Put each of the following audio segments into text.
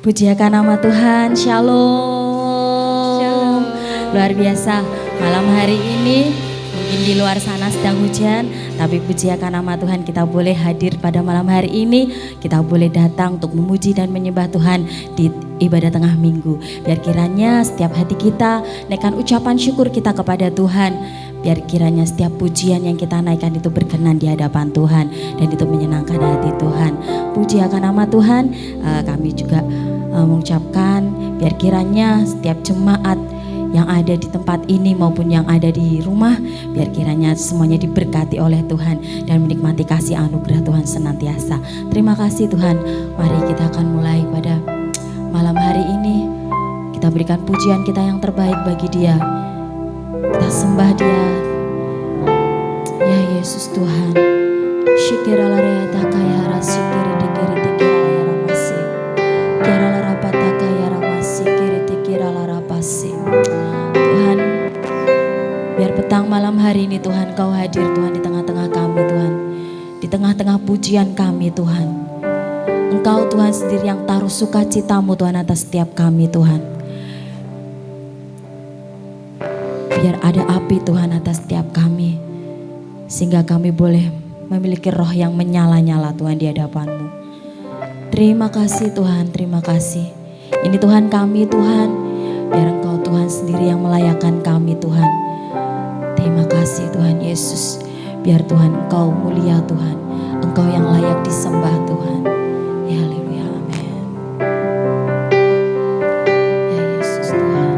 Pujiakan nama Tuhan, Shalom. Luar biasa, malam hari ini mungkin di luar sana sedang hujan, tapi pujiakan nama Tuhan, kita boleh hadir pada malam hari ini. Kita boleh datang untuk memuji dan menyembah Tuhan di ibadah tengah minggu. Biar kiranya setiap hati kita naikkan ucapan syukur kita kepada Tuhan. Biar kiranya setiap pujian yang kita naikkan itu berkenan di hadapan Tuhan dan itu menyenangkan hati Tuhan. Pujiakan nama Tuhan. Kami juga mengucapkan biar kiranya setiap jemaat yang ada di tempat ini maupun yang ada di rumah, biar kiranya semuanya diberkati oleh Tuhan dan menikmati kasih anugerah Tuhan senantiasa. Terima kasih Tuhan. Mari kita akan mulai pada malam hari ini. Kita berikan pujian kita yang terbaik bagi Dia. Kita sembah Dia. Ya Yesus Tuhan. Syikirala reyata kaya rasikiri dikiri tikirala ramasi. Kirala rapata kaya ramasi kiri tikirala rapasi. Tuhan, biar petang malam hari ini Tuhan Kau hadir Tuhan di tengah-tengah kami Tuhan. Di tengah-tengah pujian kami Tuhan. Engkau Tuhan sendiri yang taruh sukacitamu Tuhan atas setiap kami Tuhan. Biar ada api Tuhan atas setiap kami. Sehingga kami boleh memiliki roh yang menyala-nyala Tuhan di hadapan-Mu. Terima kasih Tuhan, terima kasih. Ini Tuhan kami Tuhan. Biar Engkau Tuhan sendiri yang melayakkan kami Tuhan. Terima kasih Tuhan Yesus. Biar Tuhan Engkau mulia Tuhan. Engkau yang layak disembah Tuhan. Ya haleluya, amin. Ya Yesus Tuhan.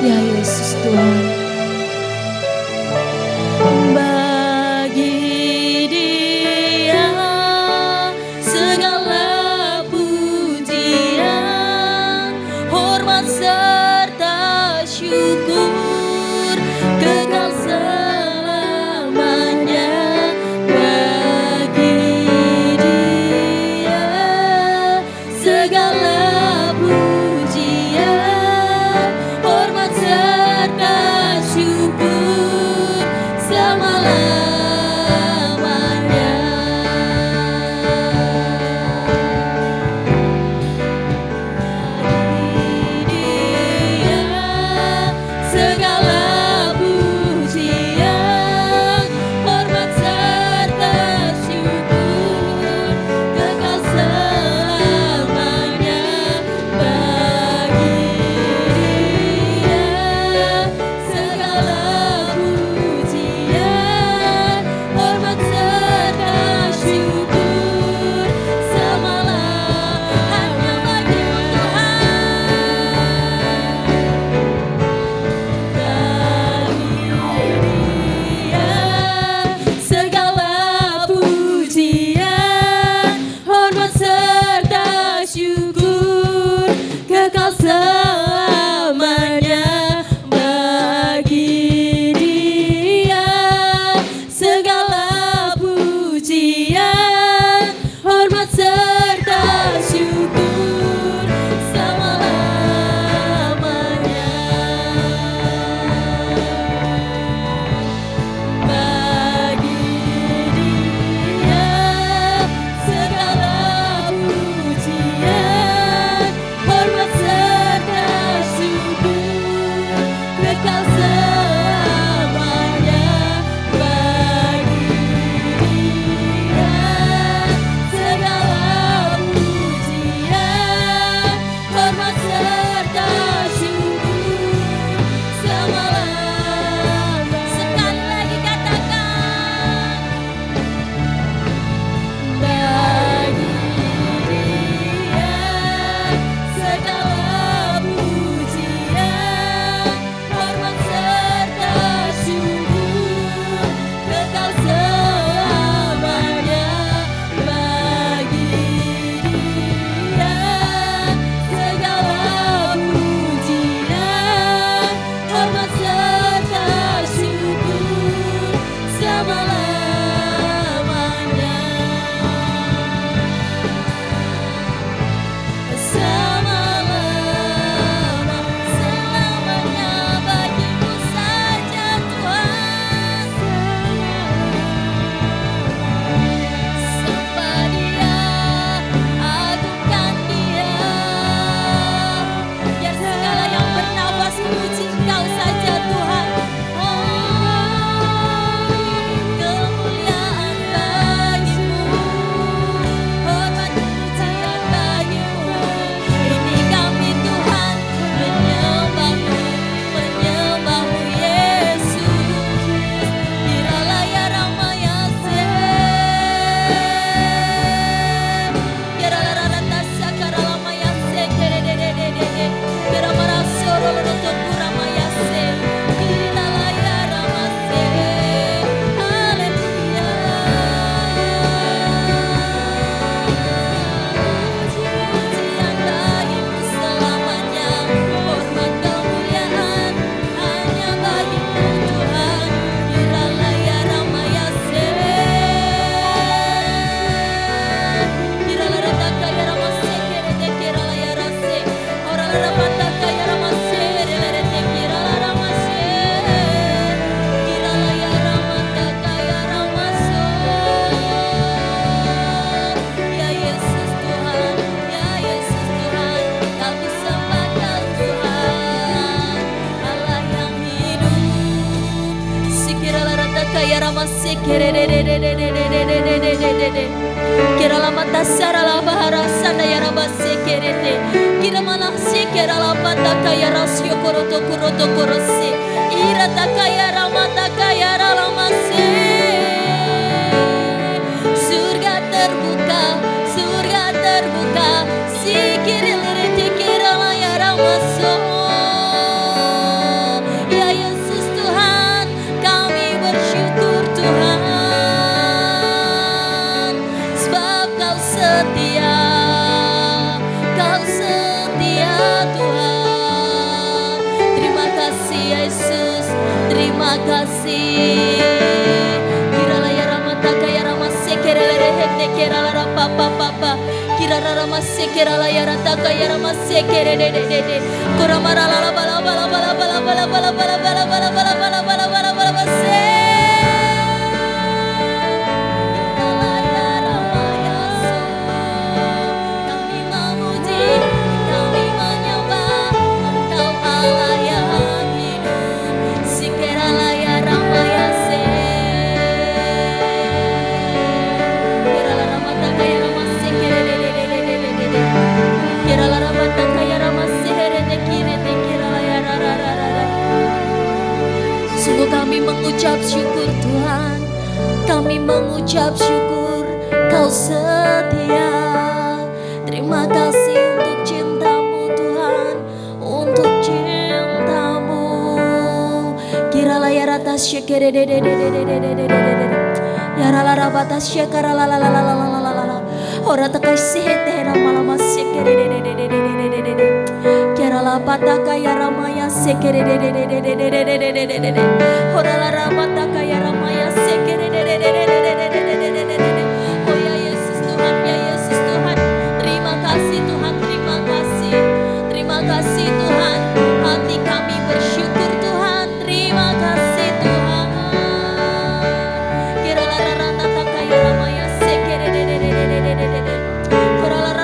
Ya Yesus Tuhan. Bagi Dia segala pujian, hormat serta syukur kekal selamanya. Bagi Dia segala pujian, hormat serta syukur selama-lamanya. Dia segala pujian, hormat serta syukur kekal selamanya. Bagi Dia segala pujian, hormat serta syukur selama-lamanya. Hanya bagimu Kira lama tasara la bahara sana ya rabase kerete. Kira malah se kira la pata kaya rasyo koroto koroto korose. Ira takaya ramata kaya ralamase. Surga terbuka, surga terbuka. Si kira lirete kira la ya ramase. sekera la ya rata kaya rama sekere de de de de. Kuramara la la bala bala bala bala bala bala bala bala bala bala bala bala bala bala bala se. Sungguh kami mengucap syukur Tuhan, kami mengucap syukur Kau setia. Terima kasih untuk cintamu Tuhan, untuk cintamu. Kiralah ya ratas syekere de de de de de de de de de. Ya rala rabatas syekara la la la la la la la la. Ora takasih tehra malama syekere de de de de de de de de. Kirala pataka ya ramaya sekere de de de de de de de de de de de. Ora la rabataka ya ramaya sekere de de de de de de de de de de de. Oh ya Yesus Tuhan, ya Yesus Tuhan. Terima kasih Tuhan, terima kasih. Terima kasih Tuhan. Hati kami bersyukur Tuhan. Terima kasih Tuhan. Kirala rarataka ya ramaya sekere de de de de de de de de. Kirala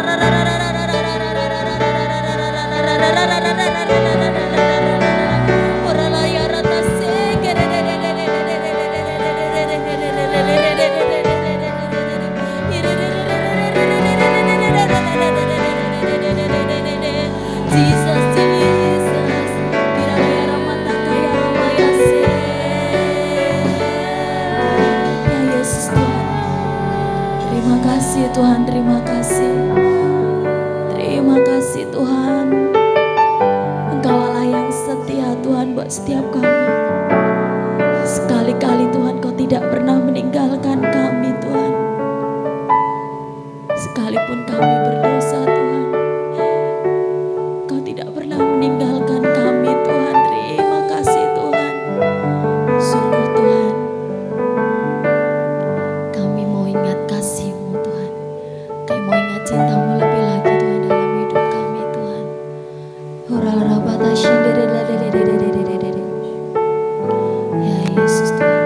Tuhan, terima kasih. Terima kasih Tuhan. Engkau Allah yang setia Tuhan buat setiap kami. Sekali-kali Tuhan Kau tidak pernah meninggalkan kami Tuhan. Sekalipun kami berdosa Tuhan, Kau tidak pernah meninggalkan kami Tuhan. Terima kasih Tuhan. Sungguh Tuhan, kami mau ingat kasih-Mu Tuhan. Kami mau ingat cinta-Mu lebih lagi Tuhan dalam hidup kami Tuhan. Ya Yesus Tuhan.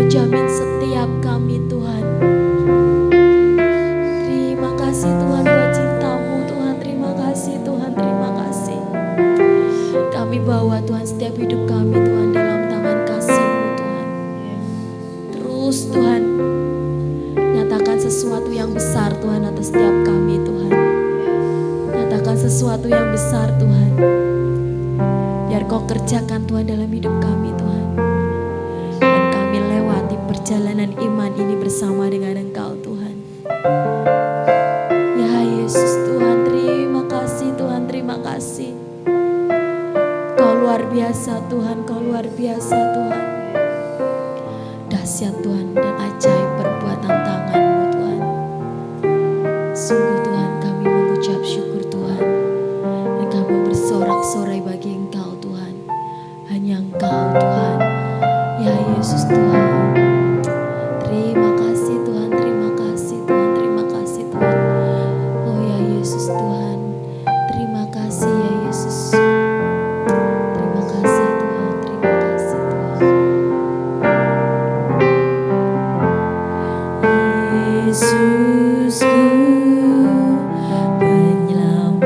jamin setiap kami Tuhan. Terima kasih Tuhan buat cintamu Tuhan. Terima kasih Tuhan, terima kasih. Kami bawa Tuhan setiap hidup kami Tuhan dalam tangan kasih-Mu Tuhan. Terus Tuhan nyatakan sesuatu yang besar Tuhan atas setiap kami Tuhan. Nyatakan sesuatu yang besar Tuhan. Biar Kau kerjakan Tuhan dalam hidup kami Tuhan. Dan kami lewati perjalanan iman ini bersama dengan Engkau Tuhan. Ya Yesus Tuhan, terima kasih Tuhan, terima kasih. Kau luar biasa Tuhan, Kau luar biasa Tuhan. Dahsyat Tuhan dan ajaib perbuatan tangan-Mu Tuhan. Sungguh Tuhan kami mengucap syukur Tuhan. Dan kami bersorak-sorai bagi Engkau Tuhan. Hanya Engkau Tuhan. Ya Yesus Tuhan. Terima kasih Tuhan, terima kasih Tuhan, terima kasih Tuhan. Oh ya Yesus Tuhan. Terima kasih ya Yesus. Terima kasih Tuhan, terima kasih Tuhan. Yesusku, penyelamatku,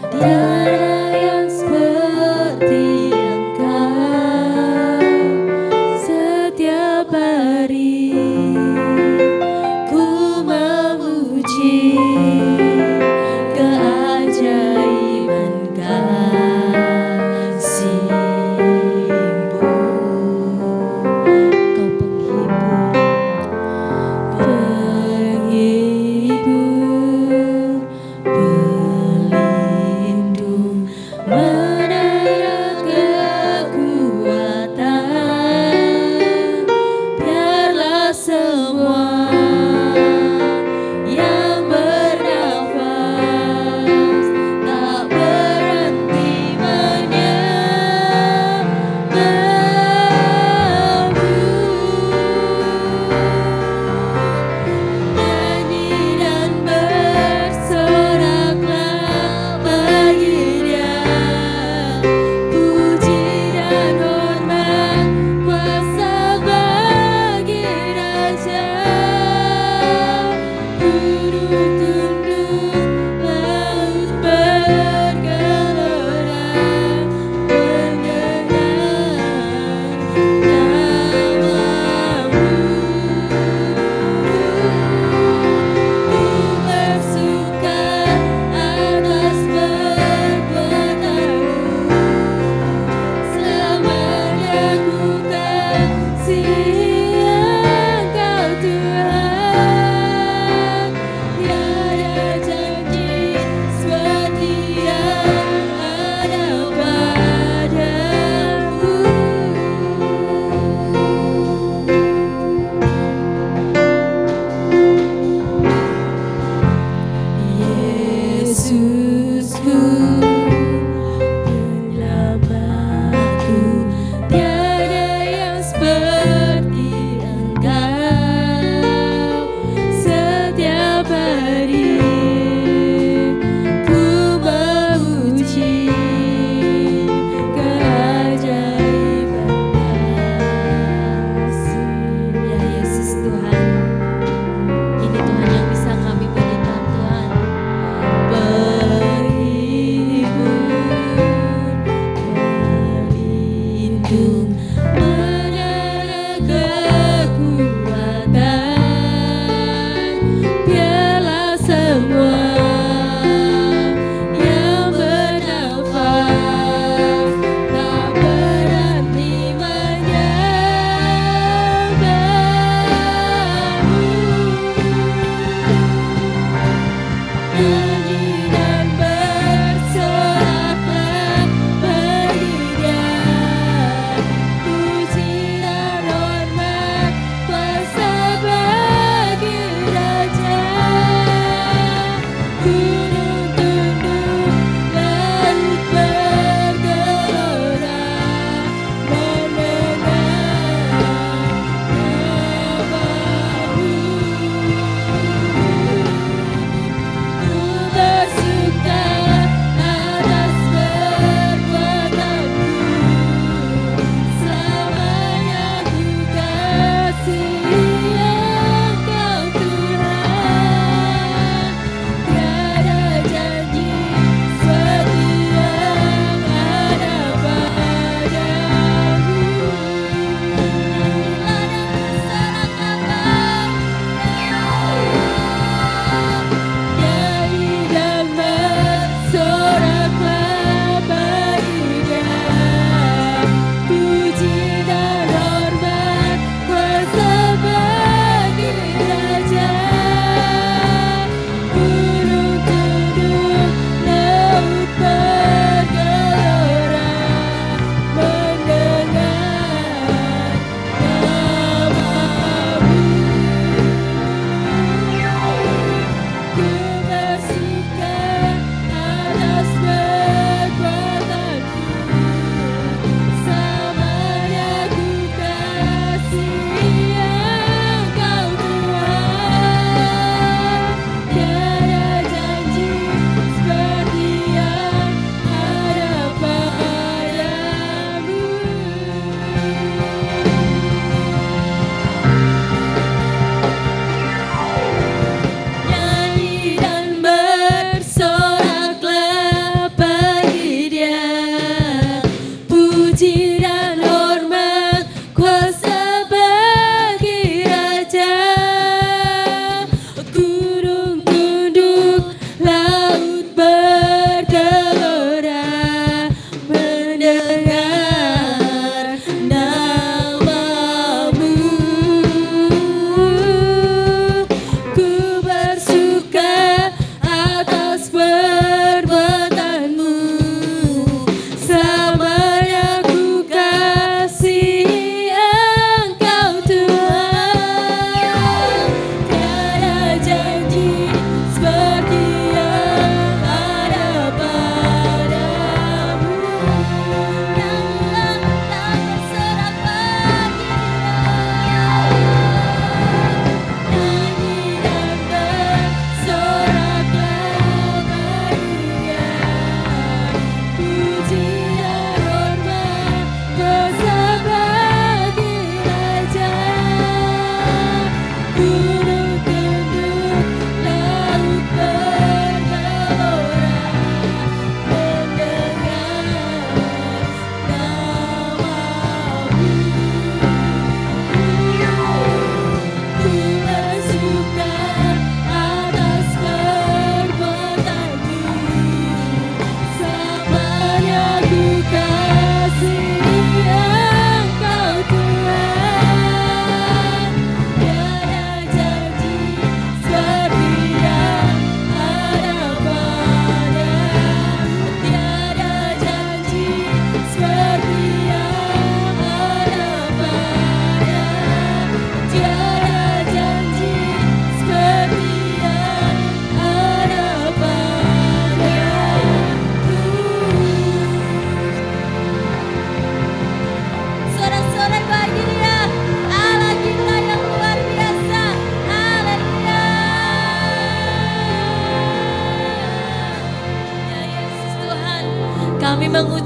tiada yang seperti Engkau. Setiap hari ku memuji keajaiban kasih-Mu. Kau penghibur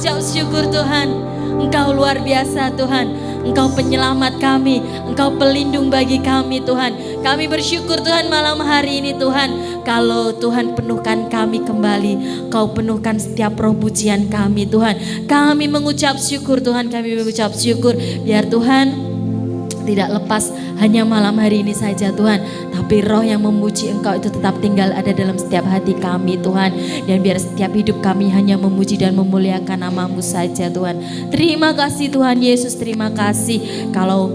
mengucap syukur Tuhan. Engkau luar biasa Tuhan. Engkau penyelamat kami, Engkau pelindung bagi kami Tuhan. Kami bersyukur Tuhan malam hari ini Tuhan. Kalau Tuhan penuhkan kami kembali, Kau penuhkan setiap roh pujian kami Tuhan. Kami mengucap syukur Tuhan, kami mengucap syukur. Biar Tuhan tidak lepas hanya malam hari ini saja Tuhan, tapi roh yang memuji Engkau itu tetap tinggal ada dalam setiap hati kami Tuhan. Dan biar setiap hidup kami hanya memuji dan memuliakan nama-Mu saja Tuhan. Terima kasih Tuhan Yesus, terima kasih. Kalau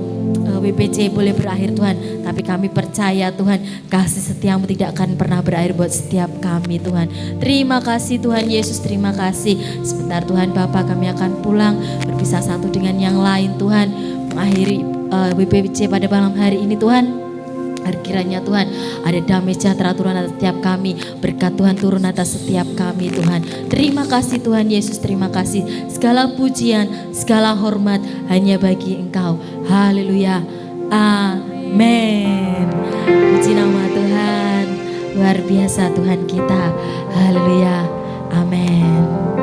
WPC boleh berakhir Tuhan, tapi kami percaya Tuhan kasih setiamu tidak akan pernah berakhir buat setiap kami Tuhan. Terima kasih Tuhan Yesus, terima kasih. Sebentar Tuhan Bapa, kami akan pulang berpisah satu dengan yang lain Tuhan, mengakhiri WPC pada malam hari ini Tuhan. Kiranya Tuhan ada damai sejahtera turun atas setiap kami, berkat Tuhan turun atas setiap kami Tuhan. Terima kasih Tuhan Yesus, terima kasih. Segala pujian, segala hormat hanya bagi Engkau. Haleluya, amin. Puji nama Tuhan, luar biasa Tuhan kita. Haleluya, amin.